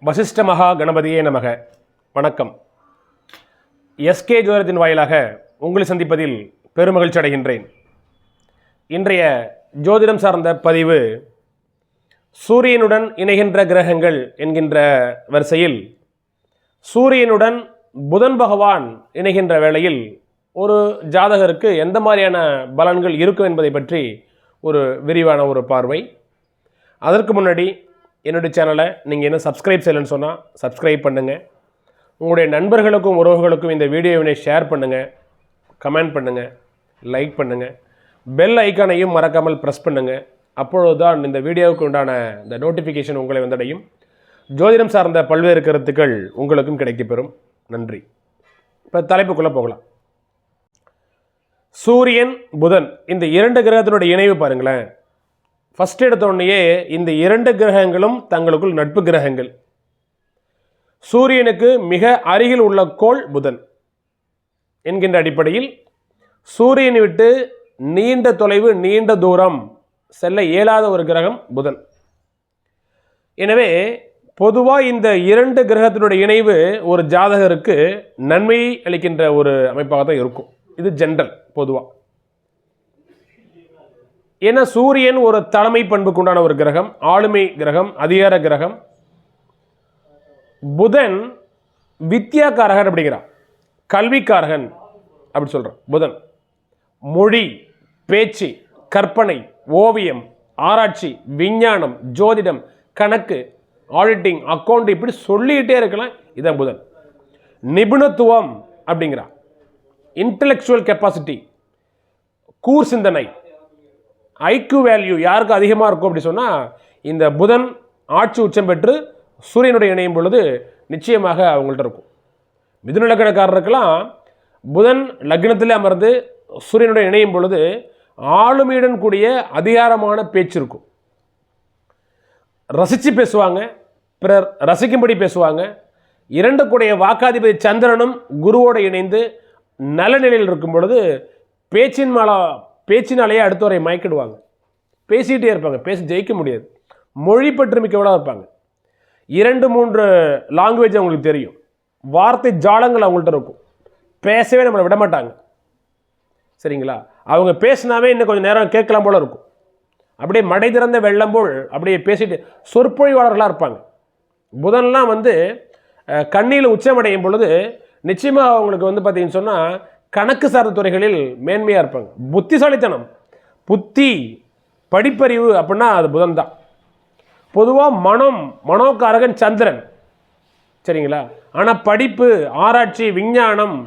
வசிஷ்ட மகா கணபதியே நமக. வணக்கம். எஸ்கே ஜோதிடத்தின் வாயிலாக உங்களை சந்திப்பதில் பெருமகிழ்ச்சி அடைகின்றேன். இன்றைய ஜோதிடம் சார்ந்த பதிவு சூரியனுடன் இணைகின்ற கிரகங்கள் என்கின்ற வரிசையில் சூரியனுடன் புதன் பகவான் இணைகின்ற வேளையில் ஒரு ஜாதகருக்கு எந்த மாதிரியான பலன்கள் இருக்கும் என்பதை பற்றி ஒரு விரிவான ஒரு பார்வை. அதற்கு முன்னாடி என்னுடைய சேனலை நீங்கள் என்ன சப்ஸ்கிரைப் செய்யலைன்னு சொன்னால் சப்ஸ்கிரைப் பண்ணுங்கள். உங்களுடைய நண்பர்களுக்கும் உறவுகளுக்கும் இந்த வீடியோவினை ஷேர் பண்ணுங்கள், கமெண்ட் பண்ணுங்கள், லைக் பண்ணுங்கள், பெல் ஐக்கானையும் மறக்காமல் ப்ரெஸ் பண்ணுங்கள். அப்பொழுது தான் இந்த வீடியோவுக்கு உண்டான இந்த நோட்டிஃபிகேஷன் உங்களை வந்தடையும். ஜோதிடம் சார்ந்த பல்வேறு கருத்துக்கள் உங்களுக்கும் கிடைக்கப்பெறும். நன்றி. இப்போ தலைப்புக்குள்ளே போகலாம். சூரியன் புதன் இந்த இரண்டு கிரகத்தினுடைய இணைவு பாருங்களேன். ஃபஸ்ட் எடுத்தோடனேயே இந்த இரண்டு கிரகங்களும் தங்களுக்குள் நட்பு கிரகங்கள். சூரியனுக்கு மிக அருகில் உள்ள கோள் புதன் என்கின்ற அடிப்படையில் சூரியனை விட்டு நீண்ட தொலைவு நீண்ட தூரம் செல்ல இயலாத ஒரு கிரகம் புதன். எனவே பொதுவாக இந்த இரண்டு கிரகத்தினுடைய இணைவு ஒரு ஜாதகருக்கு நன்மையை அளிக்கின்ற ஒரு அமைப்பாக தான் இருக்கும். இது ஜென்ரல் பொதுவாக. ஏன்னா சூரியன் ஒரு தலைமை பண்புக்கு உண்டான ஒரு கிரகம், ஆளுமை கிரகம், அதிகார கிரகம். புதன் வித்யாக்காரகன் அப்படிங்கிறான், கல்விக்காரகன் அப்படி சொல்கிறான். புதன் மொழி, பேச்சு, கற்பனை, ஓவியம், ஆராய்ச்சி, விஞ்ஞானம், ஜோதிடம், கணக்கு, ஆடிட்டிங், அக்கௌண்ட் இப்படி சொல்லிக்கிட்டே இருக்கலாம். இதான் புதன். நிபுணத்துவம் அப்படிங்கிறான், இன்டலெக்சுவல் கெப்பாசிட்டி, கூர் சிந்தனை, ஐக்யூ வேல்யூ யாருக்கு அதிகமாக இருக்கும் அப்படி சொன்னால் இந்த புதன் ஆட்சி உச்சம் பெற்று சூரியனுடைய இணையும் பொழுது நிச்சயமாக அவங்கள்ட்ட இருக்கும். மிதுன லக்னக்காரருக்கெல்லாம் புதன் லக்னத்திலே அமர்ந்து சூரியனுடைய இணையும் பொழுது ஆளுமையுடன் கூடிய அதிகாரமான பேச்சு இருக்கும். ரசித்து பேசுவாங்க, பிறர் ரசிக்கும்படி பேசுவாங்க. இரண்டு கூடிய வாக்காதிபதி சந்திரனும் குருவோடு இணைந்து நல்ல நிலையில் இருக்கும் பொழுது பேச்சினாலேயே அடுத்தவரை மயக்கிடுவாங்க. பேசிகிட்டே இருப்பாங்க, பேசி ஜெயிக்க முடியாது. மொழி பற்று மிக்கவளாக இருப்பாங்க. 2-3 லாங்குவேஜ் அவங்களுக்கு தெரியும். வார்த்தை ஜாலங்கள் அவங்கள்ட்ட இருக்கும். பேசவே நம்மளை விட மாட்டாங்க. சரிங்களா? அவங்க பேசினாவே இன்னும் கொஞ்சம் நேரம் கேட்கலாம் போல இருக்கும். அப்படியே மடை திறந்த வெள்ளம் போல் அப்படியே பேசிட்டு சொற்பொழிவாளர்களாக இருப்பாங்க. புதன்லாம் கண்ணியில் உச்சமடையும் பொழுது நிச்சயமாக அவங்களுக்கு பார்த்தீங்கன்னு சொன்னால் கணக்கு சார்ந்த துறைகளில் மேன்மையாக இருப்பாங்க. புத்திசாலித்தனம், புத்தி, படிப்பறிவு அப்படின்னா அது புதன் தான். பொதுவாக மனோகாரகன் சந்திரன். சரிங்களா? ஆனால் படிப்பு, ஆராய்ச்சி, விஞ்ஞானம்,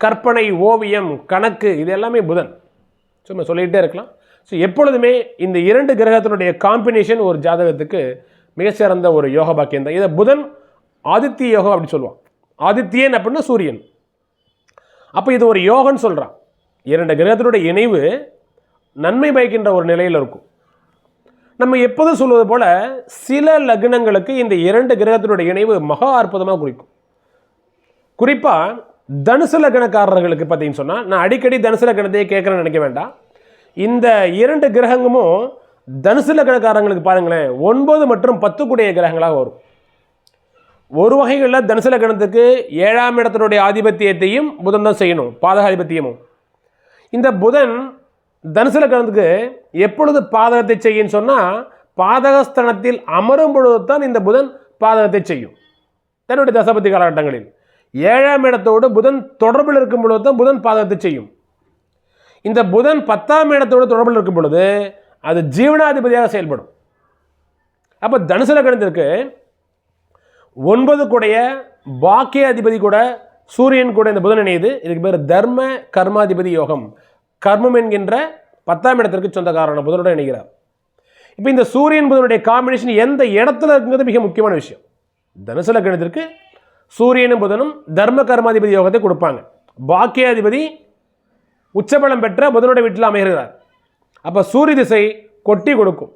கற்பனை, ஓவியம், கணக்கு இது எல்லாமே புதன். சும்மா சொல்லிக்கிட்டே இருக்கலாம். ஸோ எப்பொழுதுமே இந்த இரண்டு கிரகத்தினுடைய காம்பினேஷன் ஒரு ஜாதகத்துக்கு மிகச்சிறந்த ஒரு யோக பாக்கியம் தான். இதை புதன் ஆதித்ய யோகம் அப்படி சொல்லுவான். ஆதித்யன் அப்படின்னா சூரியன். அப்போ இது ஒரு யோகன்னு சொல்கிறான். இரண்டு கிரகத்தினுடைய இணைவு நன்மை பயக்கின்ற ஒரு நிலையில் இருக்கும். நம்ம எப்போதும் சொல்வது போல் சில லக்னங்களுக்கு இந்த இரண்டு கிரகத்தினுடைய இணைவு மகா அற்புதமாக குறிக்கும். குறிப்பாக தனுசு லக்னக்காரர்களுக்கு பார்த்தீங்கன்னு சொன்னால், நான் அடிக்கடி தனுசு லக்னத்தையே கேட்குறேன்னு நினைக்க வேண்டாம். இந்த இரண்டு கிரகமும் தனுசு லக்னக்காரங்களுக்கு பாருங்களேன் 9 மற்றும் 10 கூடிய கிரகங்களாக வரும். ஒரு வகைகளில் தனுசு லக்னத்துக்கு 7ஆம் இடத்தினுடைய ஆதிபத்தியத்தையும் புதன் தான் செய்யணும், பாதகாதிபத்தியமும். இந்த புதன் தனுசு லக்னத்துக்கு எப்பொழுது பாதகத்தை செய்யும் சொன்னால், பாதகஸ்தானத்தில் அமரும் பொழுது தான் இந்த புதன் பாதகத்தை செய்யும். தன்னுடைய தசபதி காலகட்டங்களில் 7ஆம் இடத்தோடு புதன் தொடர்பில் இருக்கும் பொழுது தான் புதன் பாதகத்தை செய்யும். இந்த புதன் 10ஆம் இடத்தோடு தொடர்பில் இருக்கும் பொழுது அது ஜீவனாதிபதியாக செயல்படும். அப்போ தனுசு லக்னத்திற்கு 9 கூடைய பாக்கிய அதிபதி கூட சூரியன் கூட இந்த புதன் இணையுது. இதுக்கு பேர் தர்ம கர்மாதிபதி யோகம். கர்மம் என்கின்ற 10ஆம் இடத்திற்கு சொந்தக்காரன புதனுடன் இணைகிறார். இப்போ இந்த சூரியன் புதனுடைய காம்பினேஷன் எந்த இடத்துல இருக்குங்கிறது மிக முக்கியமான விஷயம். தனுசு லக்னத்திற்கு சூரியனும் புதனும் தர்ம கர்மாதிபதி யோகத்தை கொடுப்பாங்க. பாக்கியாதிபதி உச்சபலம் பெற்ற புதனுடைய வீட்டில் அமைகிறார். அப்போ சூரிய திசை கொட்டி கொடுக்கும்.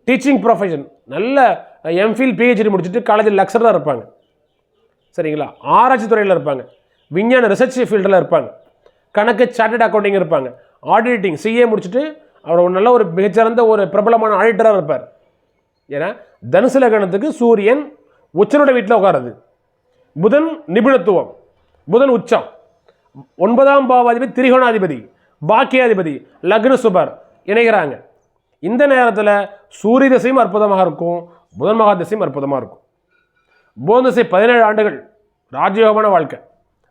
டீச்சிங் ப்ரொஃபஷன், நல்ல எம்ஃபில் பிஹெச்டி முடிச்சுட்டு காலேஜில் லெக்சராக இருப்பாங்க. சரிங்களா? ஆராய்ச்சி துறையில் இருப்பாங்க, விஞ்ஞான ரிசர்ச் ஃபீல்டில் இருப்பாங்க, கணக்கு சார்ட்டர்ட் அக்கௌண்டிங் இருப்பாங்க, ஆடிட்டிங் சிஏ முடிச்சுட்டு அவர் ஒரு நல்ல ஒரு மிகச்சிறந்த ஒரு பிரபலமான ஆடிட்டராக இருப்பார். ஏன்னா தனுசு லக்னத்துக்கு சூரியன் உச்சனுடைய வீட்டில் உட்காருது. புதன் நிபுணத்துவம், புதன் உச்சம், 9ஆம் பாவாதிபதி திரிகோணாதிபதி, பாக்கியாதிபதி, லக்ன சுபர் இணைகிறாங்க. இந்த நேரத்தில் சூரிய திசையும் அற்புதமாக இருக்கும், புதன் மகா திசையும் அற்புதமாக இருக்கும். புதன் திசை 17 ஆண்டுகள் ராஜயோகமான வாழ்க்கை,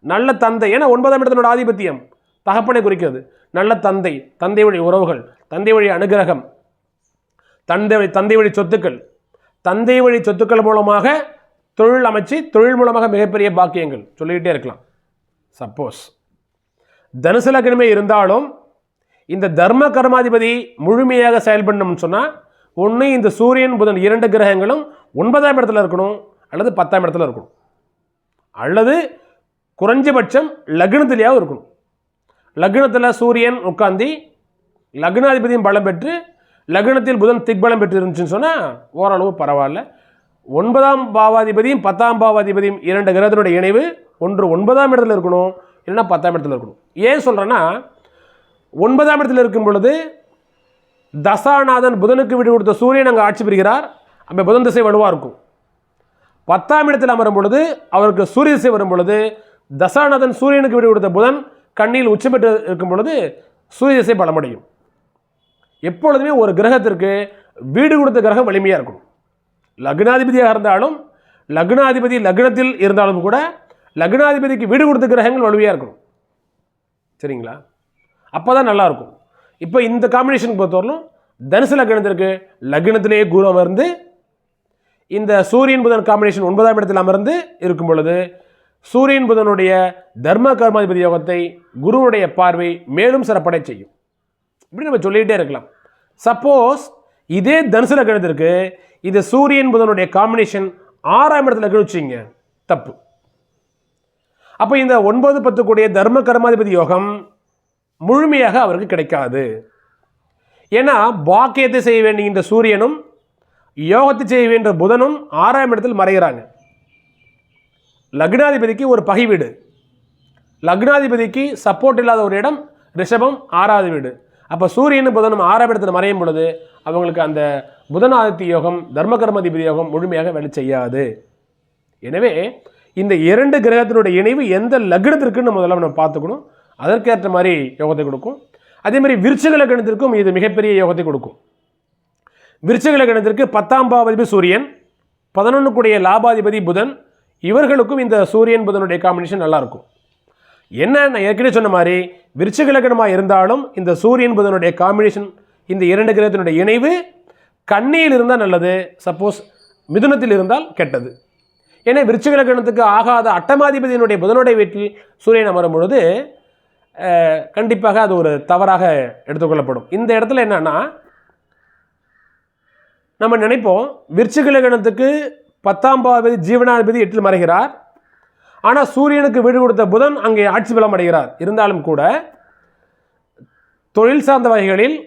நல்ல தந்தை. ஏன்னா 9ஆம் இடத்தினோட ஆதிபத்தியம் தகப்பனை குறிக்கிறது. நல்ல தந்தை, தந்தை வழி உறவுகள், தந்தை வழி அனுகிரகம், தந்தை வழி சொத்துக்கள், தந்தை வழி சொத்துக்கள் மூலமாக தொழில் அமைச்சு, தொழில் மூலமாக மிகப்பெரிய பாக்கியங்கள் சொல்லிக்கிட்டே இருக்கலாம். சப்போஸ் தனுசு லக்னமே இருந்தாலும் இந்த தர்ம கர்மாதிபதி முழுமையாக செயல்படணும்னு சொன்னால் ஒன்று இந்த சூரியன் புதன் 2 கிரகங்களும் 9ஆம் இடத்துல இருக்கணும், அல்லது 10ஆம் இடத்துல இருக்கணும், அல்லது குறைஞ்சபட்சம் லக்னத்திலேயாவது இருக்கணும். லக்னத்தில் சூரியன் உட்காந்து லக்னாதிபதியும் பலம் பெற்று லக்னத்தில் புதன் திக்பலம் பெற்று இருந்துச்சுன்னு சொன்னால் ஓரளவு பரவாயில்ல. 9ஆம் பாவாதிபதியும் 10ஆம் பாவாதிபதியும் 2 கிரகத்தினுடைய இணைவு ஒன்று 9ஆம் இடத்துல இருக்கணும், இல்லைன்னா 10ஆம் இடத்துல இருக்கணும். ஏன் சொல்கிறேன்னா 9ஆம் இடத்துல இருக்கும் பொழுது தசாநாதன் புதனுக்கு விடு கொடுத்த சூரியன் அங்கே ஆட்சி பெறுகிறார், அப்போ புதன் திசை வலுவாக இருக்கும். 10ஆம் இடத்தில் அமரும் பொழுது அவருக்கு சூரிய திசை வரும் பொழுது தசாநாதன் சூரியனுக்கு விடு கொடுத்த புதன் கண்ணில் உச்சம் பெற்று இருக்கும் பொழுது சூரிய திசை பலமடையும். எப்பொழுதுமே ஒரு கிரகத்திற்கு வீடு கொடுத்த கிரகம் வலிமையாக இருக்கணும். லக்னாதிபதியாக இருந்தாலும், லக்னாதிபதி லக்னத்தில் இருந்தாலும் கூட லக்னாதிபதிக்கு வீடு கொடுத்த கிரகங்கள் வலுமையாக இருக்கணும். சரிங்களா? அப்போ தான் நல்லாயிருக்கும். இப்போ இந்த காம்பினேஷன் பொறுத்தவரைக்கும் தனுசு லக்னத்திற்கு லக்னத்திலேயே குரு அமர்ந்து இந்த சூரியன் புதன் காம்பினேஷன் 9ஆம் இடத்தில் அமர்ந்து இருக்கும் பொழுது சூரியன் புதனுடைய தர்ம கர்மாதிபதி யோகத்தை குருவுடைய பார்வை மேலும் சிறப்படை செய்யும். இப்படி நம்ம சொல்லிகிட்டே இருக்கலாம். சப்போஸ் இதே தனுசு லக்னத்திற்கு இது சூரியன் புதனுடைய காம்பினேஷன் 6ஆம் இடத்துல வச்சுங்க, தப்பு. அப்போ இந்த 9, 10 கூடிய தர்ம கர்மாதிபதி யோகம் முழுமையாக அவருக்கு கிடைக்காது. ஏன்னா பாக்கியத்தை செய்ய வேண்டிய இந்த சூரியனும் யோகத்தை செய்ய வேண்டிய புதனும் 6ஆம் இடத்தில் மறைகிறாங்க. லக்னாதிபதிக்கு ஒரு பகை வீடு, லக்னாதிபதிக்கு சப்போர்ட் இல்லாத ஒரு இடம் ரிஷபம், 6வது வீடு. அப்போ சூரியனும் புதனும் 6ஆம் இடத்தில் மறையும் பொழுது அவங்களுக்கு அந்த புதனாதித்ய யோகம் தர்ம கர்மாதிபதி யோகம் முழுமையாக வேலை செய்யாது. எனவே இந்த 2 கிரகத்தினுடைய இணைவு எந்த லக்னத்திற்குன்னு முதல்ல நம்ம பார்த்துக்கணும். அதற்கேற்ற மாதிரி யோகத்தை கொடுக்கும். அதே மாதிரி விருச்சிக லக்னத்திற்கும் இது மிகப்பெரிய யோகத்தை கொடுக்கும். விருச்சிக லக்னத்திற்கு 10ஆம் பாவாதிபதி சூரியன், 11 கூடிய லாபாதிபதி புதன், இவர்களுக்கும் இந்த சூரியன் புதனுடைய காம்பினேஷன் நல்லாயிருக்கும். என்ன, நான் ஏற்கனவே சொன்ன மாதிரி விருச்சிக லக்னமாக இருந்தாலும் இந்த சூரியன் புதனுடைய காம்பினேஷன், இந்த 2 கிரகத்தினுடைய இணைவு கன்னியில் இருந்தால் நல்லது, சப்போஸ் மிதுனத்தில் இருந்தால் கெட்டது. ஏன்னா விருச்சிக லக்னத்துக்கு ஆகாத அட்டமாதிபதியினுடைய புதனுடைய வீட்டில் சூரியன் அமரும் பொழுது கண்டிப்பாக அது ஒரு தவறாக எடுத்துக்கொள்ளப்படும். இந்த இடத்துல என்னன்னா நம்ம நினைப்போம் விருச்சிக லக்னத்துக்கு 10ஆம் பாவாதிபதி ஜீவனாதிபதி 8இல் மறைகிறார், ஆனால் சூரியனுக்கு வீடு கொடுத்த புதன் அங்கே ஆட்சி பலம் அடைகிறார். இருந்தாலும் கூட தொழில் சார்ந்த வகைகளில்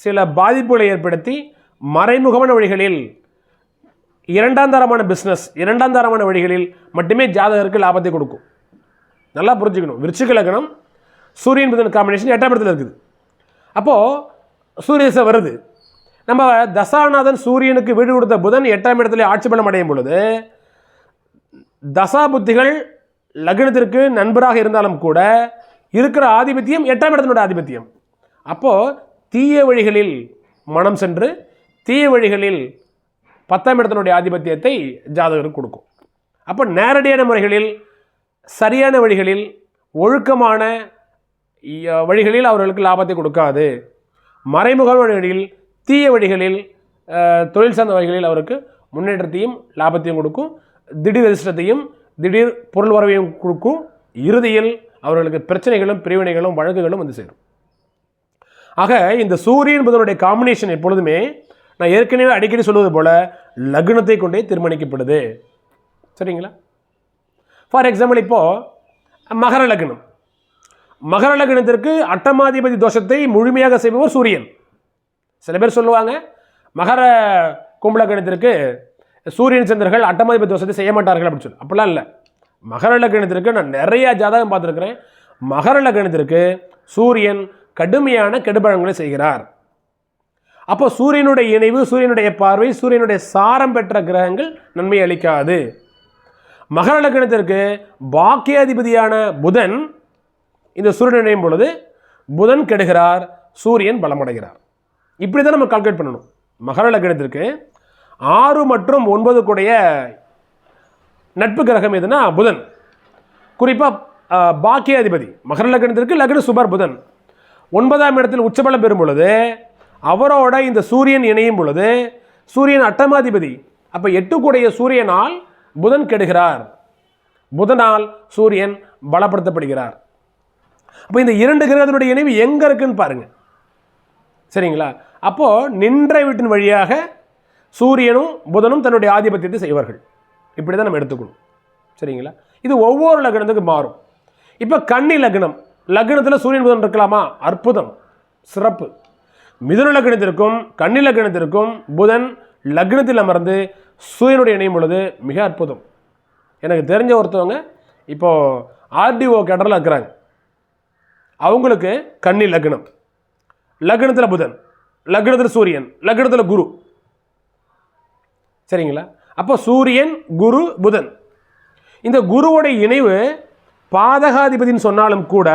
சில பாதிப்புகளை ஏற்படுத்தி மறைமுகமான வழிகளில் 2ஆம் தரமான பிஸ்னஸ், 2ஆம் தரமான வழிகளில் மட்டுமே ஜாதகருக்கு லாபத்தை கொடுக்கும். நல்லா புரிஞ்சுக்கணும். விருச்சிக லக்னம் சூரியன் புதன் காம்பினேஷன் 8ஆம் இடத்துல இருக்குது. அப்போது சூரிய திசை வருது. நம்ம தசாநாதன் சூரியனுக்கு வீடு கொடுத்த புதன் 8ஆம் இடத்துல ஆட்சி பலம் அடையும் பொழுது தசா புத்திகள் லக்னத்திற்கு நண்பராக இருந்தாலும் கூட இருக்கிற ஆதிபத்தியம் 8ஆம் இடத்தினுடைய ஆதிபத்தியம். அப்போது தீய வழிகளில் மனம் சென்று தீய வழிகளில் 10ஆம் இடத்தினுடைய ஆதிபத்தியத்தை ஜாதகருக்கு கொடுக்கும். அப்போ நேரடியான முறைகளில் சரியான வழிகளில் ஒழுக்கமான வழிகளில் அவர்களுக்கு லாபத்தை கொடுக்காது. மறைமுக வழிகளில் தீய வழிகளில் தொழில் சார்ந்த வகைகளில் அவருக்கு முன்னேற்றத்தையும் லாபத்தையும் கொடுக்கும், திடீர் அதிர்ஷ்டத்தையும் திடீர் பொருள் வரவையும் கொடுக்கும். இறுதியில் அவர்களுக்கு பிரச்சனைகளும் பிரிவினைகளும் வழக்குகளும் வந்து சேரும். ஆக இந்த சூரியன் புதனுடைய காம்பினேஷன் எப்பொழுதுமே நான் ஏற்கனவே அடிக்கடி சொல்வது போல லக்னத்தை கொண்டே தீர்மானிக்கப்படுது. சரிங்களா? ஃபார் எக்ஸாம்பிள் இப்போது மகர லக்னம், மகர லக்னத்திற்கு அட்டமாதிபதி தோஷத்தை முழுமையாக செய்பவர் சூரியன். சில பேர் சொல்லுவாங்க மகர கும்ப லக்னத்திற்கு சூரியன் சந்திரர்கள் அட்டமாதிபதி தோஷத்தை செய்ய மாட்டார்கள் அப்படின்னு சொல்லி. அப்படிலாம் இல்லை. மகர லக்னத்திற்கு நான் நிறைய ஜாதகம் பார்த்துருக்கிறேன். மகர லக்னத்திற்கு சூரியன் கடுமையான கெடுபழங்களை செய்கிறார். அப்போ சூரியனுடைய இணைவு, சூரியனுடைய பார்வை, சூரியனுடைய சாரம் பெற்ற கிரகங்கள் நன்மை அளிக்காது. மகர லக்னத்திற்கு பாக்கியாதிபதியான புதன் இந்த சூரியன் இணையும் பொழுது புதன் கெடுகிறார், சூரியன் பலமடைகிறார். இப்படி தான் நம்ம கால்குலேட் பண்ணணும். மகர லக்னத்திற்கு 6 மற்றும் 9 கூடிய நட்பு கிரகம் எதுனா புதன். குறிப்பாக பாக்கியாதிபதி மகர லக்னத்திற்கு லக்ன சுபர் புதன் 9ஆம் இடத்தில் உச்சபலம் பெறும் பொழுது அவரோட இந்த சூரியன் இணையும் பொழுது சூரியன் அட்டமாதிபதி. அப்போ 8 கூடிய சூரியனால் புதன் கெடுகிறார், புதனால் சூரியன் பலப்படுத்தப்படுகிறார். அப்போ இந்த 2 கிரகத்தினுடைய இணைவு எங்கே இருக்குன்னு பாருங்க. சரிங்களா? அப்போ நின்ற வீட்டின் வழியாக சூரியனும் புதனும் தன்னுடைய ஆதிபத்தியத்தை செய்வார்கள். இப்படி தான் நம்ம எடுத்துக்கணும். சரிங்களா? இது ஒவ்வொரு லக்னத்துக்கு மாறும். இப்போ கன்னி லக்னம், லக்னத்தில் சூரியன் புதன் இருக்கலாமா? அற்புதம், சிறப்பு. மிதுன லக்னத்திற்கும் கன்னி லக்னத்திற்கும் புதன் லக்னத்தில் அமர்ந்து சூரியனுடைய இணையும் பொழுது மிக அற்புதம். எனக்கு தெரிஞ்ச ஒருத்தவங்க இப்போது ஆர்டிஓ கேடரில் இருக்கிறாங்க. அவங்களுக்கு கன்னி லக்னம், லக்னத்தில் புதன், லக்னத்தில் சூரியன், லக்னத்தில் குரு. சரிங்களா? அப்போ சூரியன் குரு புதன், இந்த குருவோடைய இணைவு பாதகாதிபதினு சொன்னாலும் கூட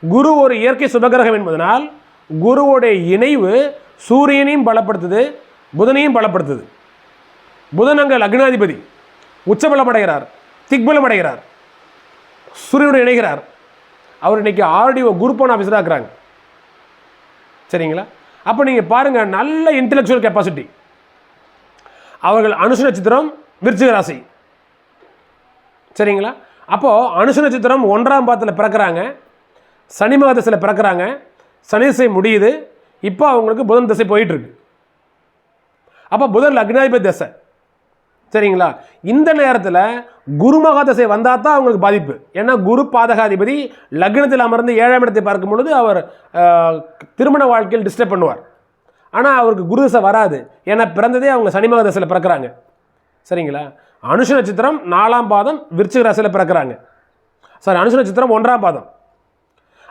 குரு ஒரு இயற்கை சுபகிரகம் என்பதனால் குருவோடைய இணைவு சூரியனையும் பலப்படுத்துது, புதனையும் பலப்படுத்துது. புதன் அங்கே லக்னாதிபதி உச்சபலம் அடைகிறார், திக்பலம் அடைகிறார், சூரியனுடைய இணைகிறார். அவர் இன்னைக்கு ஆர்டிஓ குரூப் 1 ஆஃபீஸராக இருக்கிறாங்க. சரிங்களா? அப்போ நீங்கள் பாருங்கள், நல்ல இன்டெலெக்சுவல் கெப்பாசிட்டி. அவர்கள் அனுஷ நட்சத்திரம், விருச்சிக ராசி. சரிங்களா? அப்போது அனுஷ நட்சத்திரம் 1ஆம் பாதத்தில் பிறக்கிறாங்க, சனி மகதத்தில் பிறக்கிறாங்க, சனி திசை முடியுது, இப்போ அவங்களுக்கு புதன் திசை போயிட்டுருக்கு. அப்போ புதன் லக்னாதிபதி திசை. சரிங்களா? இந்த நேரத்தில் குரு மகா திசை வந்தால் தான் அவங்களுக்கு பாதிப்பு. ஏன்னா குரு பாதகாதிபதி லக்னத்தில் அமர்ந்து 7ஆம் இடத்தை பார்க்கும் பொழுது அவர் திருமண வாழ்க்கையில் டிஸ்டர்ப் பண்ணுவார். ஆனால் அவருக்கு குரு திசை வராது. ஏன்னா பிறந்ததே அவங்க சனி மகா திசையில் பிறக்கிறாங்க. சரிங்களா? அனுஷ நட்சத்திரம் 4ஆம் பாதம் விருச்சிக ராசியில் பிறக்கிறாங்க. சாரி, அனுஷ நட்சத்திரம் 1ஆம் பாதம்.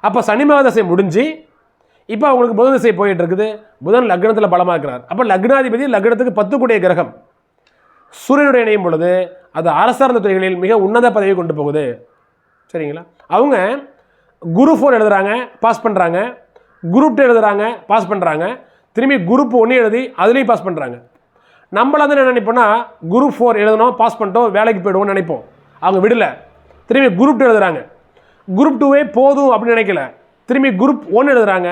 அப்போ சனி மகா திசை முடிஞ்சு இப்போ அவங்களுக்கு புதன் திசை போயிட்டு இருக்குது. புதன் லக்னத்தில் பலமாக்குறார். அப்போ லக்னாதிபதி லக்னத்துக்கு 10 கூடிய கிரகம் சூரியனுடைய இணையும் பொழுது அது அரசார்ந்த துறைகளில் மிக உன்னத பதவியை கொண்டு போகுது. சரிங்களா? அவங்க குரூப் 4 எழுதுறாங்க, பாஸ் பண்ணுறாங்க, குரூப் 2 எழுதுறாங்க, பாஸ் பண்ணுறாங்க, திரும்பி குரூப் 1 எழுதி அதுலேயும் பாஸ் பண்ணுறாங்க. நம்மள வந்து என்ன நினைப்போம்னா குரூப் 4 எழுதணும், பாஸ் பண்ணிட்டோம், வேலைக்கு போய்டுவோம்னு நினைப்போம். அவங்க விடலை, திரும்பி குரூப் 2 எழுதுறாங்க. குரூப் 2வே போதும் அப்படின்னு நினைக்கல, திரும்பி குரூப் 1 எழுதுறாங்க.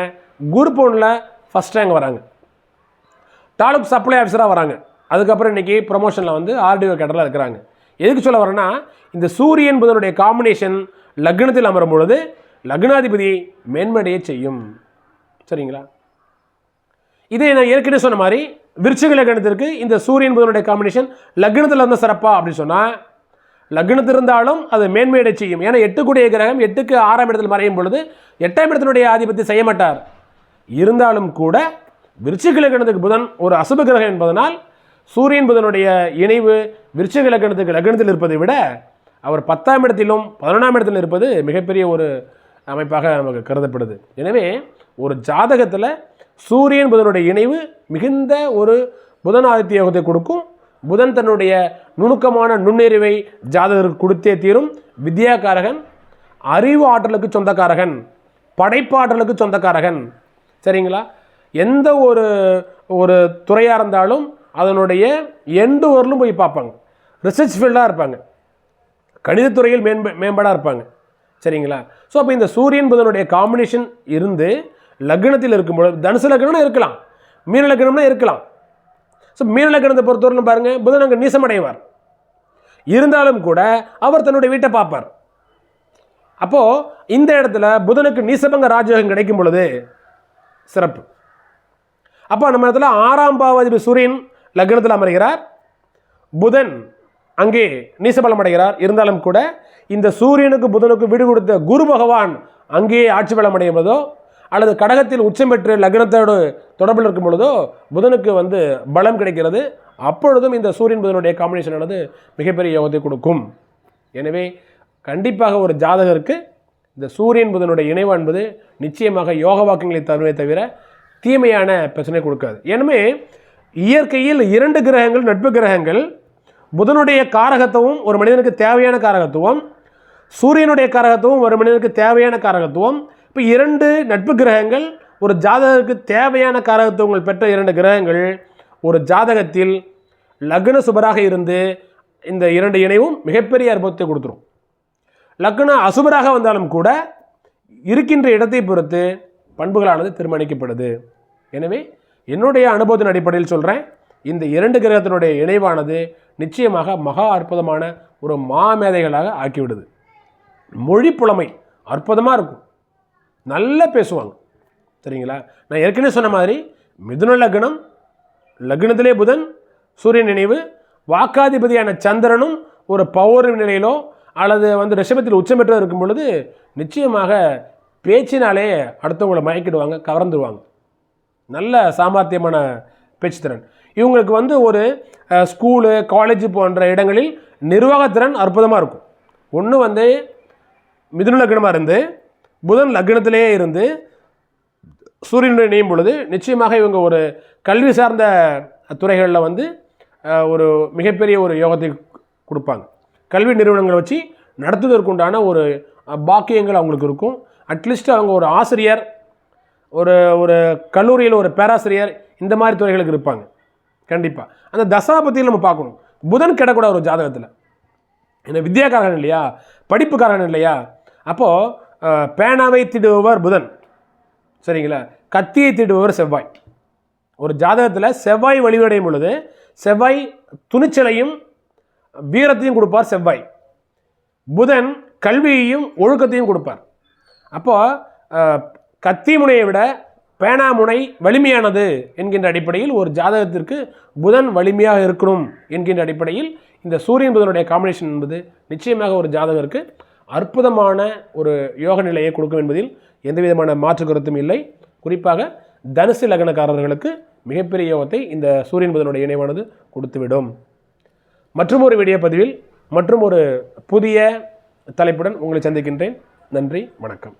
குரூப் 1ல் ஃபஸ்ட் ரேங்க் வராங்க, தாலுக் சப்ளை ஆஃபீஸராக வராங்க. அதுக்கப்புறம் இன்றைக்கி ப்ரொமோஷனில் வந்து ஆர்டிஓ கேடரில் இருக்கிறாங்க. எதுக்கு சொல்ல வரேன்னா, இந்த சூரியன் புதனுடைய காம்பினேஷன் லக்னத்தில் அமரும் பொழுது லக்னாதிபதி மேன்மடையை செய்யும். சரிங்களா? இதே நான் ஏற்கனவே சொன்ன மாதிரி விருச்சிக லக்னத்திற்கு இந்த சூரியன் புதனுடைய காம்பினேஷன் லக்னத்தில் இருந்த சிறப்பா அப்படின்னு சொன்னால் லக்னத்தில் இருந்தாலும் அது மேன்மையடை செய்யும். ஏன்னா 8 கூடிய கிரகம் 8க்கு 6ஆம் இடத்தில் மறையும் பொழுது 8ஆம் இடத்தினுடைய ஆதிபத்தியம் செய்ய மாட்டார். இருந்தாலும் கூட விருச்சிக லக்னத்துக்கு புதன் ஒரு அசுப கிரகம் என்பதனால் சூரியன் புதனுடைய இணைவு விருச்சிக லக்னத்துக்கு லக்னத்தில் இருப்பதை விட அவர் 10ஆம் இடத்திலும் 11ஆம் இடத்திலும் இருப்பது மிகப்பெரிய ஒரு அமைப்பாக நமக்கு கருதப்படுது. எனவே ஒரு ஜாதகத்தில் சூரியன் புதனுடைய இணைவு மிகுந்த ஒரு புதன் ஆதித்ய யோகத்தை கொடுக்கும். புதன் தன்னுடைய நுணுக்கமான நுண்ணறிவை ஜாதகருக்கு கொடுத்தே தீரும். வித்யாகாரகன், அறிவு ஆற்றலுக்கு சொந்தக்காரகன், படைப்பாற்றலுக்கு சொந்தக்காரகன். சரிங்களா? எந்த ஒரு துறையாக இருந்தாலும் அதனுடைய எண்டு வரலும் போய் பார்ப்பாங்க. ரிசர்ச் ஃபீல்டாக இருப்பாங்க, கணிதத்துறையில் மேம்பாடாக இருப்பாங்க. சரிங்களா? ஸோ அப்போ இந்த சூரியன் புதனுடைய காம்பினேஷன் இருந்து லக்னத்தில் இருக்கும்போது தனுசு லக்னம்னா இருக்கலாம், மீன லக்னம்னா இருக்கலாம். ஸோ மீன லக்னத்தை பொறுத்தவரைக்கும் பாருங்கள், புதன் அங்கே நீசமடைவார். இருந்தாலும் கூட அவர் தன்னுடைய வீட்டை பார்ப்பார். அப்போது இந்த இடத்துல புதனுக்கு நீசபங்க ராஜயோகம் கிடைக்கும் பொழுது சிறப்பு. அப்போ நம்ம இடத்துல 6ஆம் பாவாதிபதி சூரியன் லக்னத்தில் அமர்கிறார், புதன் அங்கே நீசபலம் அடைகிறார். இருந்தாலும் கூட இந்த சூரியனுக்கு புதனுக்கு வீடு கொடுத்த குரு பகவான் அங்கேயே ஆட்சி பலம் அடையும்போதோ அல்லது கடகத்தில் உச்சம் பெற்று லக்னத்தோடு தொடர்பில் இருக்கும் பொழுதோ புதனுக்கு வந்து பலம் கிடைக்கிறது. அப்பொழுதும் இந்த சூரியன் புதனுடைய காம்பினேஷனானது மிகப்பெரிய யோகத்தை கொடுக்கும். எனவே கண்டிப்பாக ஒரு ஜாதகருக்கு இந்த சூரியன் புதனுடைய இணைவு என்பது நிச்சயமாக யோக வாக்கியங்களை தருவதை தவிர தீமையான பிரச்சனை கொடுக்காது. எனவே இயற்கையில் 2 கிரகங்கள் நட்பு கிரகங்கள், புதனுடைய காரகத்துவம் ஒரு மனிதனுக்கு தேவையான காரகத்துவம், சூரியனுடைய காரகத்துவம் ஒரு மனிதனுக்கு தேவையான காரகத்துவம். இப்போ 2 நட்பு கிரகங்கள் ஒரு ஜாதகருக்கு தேவையான காரகத்துவங்கள் பெற்ற 2 கிரகங்கள் ஒரு ஜாதகத்தில் லக்ன சுபராக இருந்து இந்த 2 இணைவும் மிகப்பெரிய அற்புதத்தை கொடுத்துரும். லக்ன அசுபராக வந்தாலும் கூட இருக்கின்ற இடத்தை பொறுத்து பண்புகளானது தீர்மானிக்கப்படுது. எனவே என்னுடைய அனுபவத்தின் அடிப்படையில் சொல்கிறேன், இந்த 2 கிரகத்தினுடைய இணைவானது நிச்சயமாக மகா அற்புதமான ஒரு மாமேதைகளாக ஆக்கிவிடுது. மொழி புலமை அற்புதமாக இருக்கும், நல்லா பேசுவாங்க. சரிங்களா? நான் ஏற்கனவே சொன்ன மாதிரி மிதுன லக்னம், லக்னத்திலே புதன் சூரியன் நினைவு, வாக்காதிபதியான சந்திரனும் ஒரு பௌர்ணமி நிலையிலோ அல்லது ரிஷபத்தில் உச்சம் பெற்று இருக்கும் பொழுது நிச்சயமாக பேச்சினாலே அடுத்தவங்களை மயக்கிடுவாங்க, கவர்ந்துடுவாங்க. நல்ல சாமர்த்தியமான பேச்சுத்திறன் இவங்களுக்கு ஒரு ஸ்கூலு காலேஜ் போன்ற இடங்களில் நிர்வாகத்திறன் அற்புதமாக இருக்கும். ஒன்று மிதுன லக்னமாக இருந்து புதன் லக்னத்திலே இருந்து சூரியனுடைய இணையும் பொழுது நிச்சயமாக இவங்க ஒரு கல்வி சார்ந்த துறைகளில் ஒரு மிகப்பெரிய ஒரு யோகத்தை கொடுப்பாங்க. கல்வி நிறுவனங்களை வச்சு நடத்துவதற்குண்டான ஒரு பாக்கியங்கள் அவங்களுக்கு இருக்கும். அட்லீஸ்ட் அவங்க ஒரு ஆசிரியர், ஒரு ஒரு கல்லூரியில் ஒரு பேராசிரியர், இந்த மாதிரி துறைகளுக்கு இருப்பாங்க. கண்டிப்பாக அந்த தசாபதியில் நம்ம பார்க்கணும். புதன் கிடக்கூடாது ஒரு ஜாதகத்தில். ஏன்னா வித்யாக்காரன் இல்லையா, படிப்புக்காரன் இல்லையா. அப்போது பேனாவை திடுபவர் புதன், சரிங்களா, கத்தியை திடுபவர் செவ்வாய். ஒரு ஜாதகத்தில் செவ்வாய் வழிவடையும் பொழுது செவ்வாய் துணிச்சலையும் வீரத்தையும் கொடுப்பார். செவ்வாய் புதன் கல்வியையும் ஒழுக்கத்தையும் கொடுப்பார். அப்போது கத்தி முனையை விட பேனா முனை வலிமையானது என்கின்ற அடிப்படையில் ஒரு ஜாதகத்திற்கு புதன் வலிமையாக இருக்கணும் என்கின்ற அடிப்படையில் இந்த சூரியன் புதனுடைய காம்பினேஷன் என்பது நிச்சயமாக ஒரு ஜாதகருக்கு அற்புதமான ஒரு யோக நிலையை கொடுக்கும் என்பதில் எந்த விதமான மாற்று கருத்தும் இல்லை. குறிப்பாக தனுசு லக்னக்காரர்களுக்கு மிகப்பெரிய யோகத்தை இந்த சூரியன் புதனுடைய இணைவானது கொடுத்துவிடும். மற்றும் ஒரு வீடியோ பதிவில் மற்றும் ஒரு புதிய தலைப்புடன் உங்களை சந்திக்கின்றேன். நன்றி, வணக்கம்.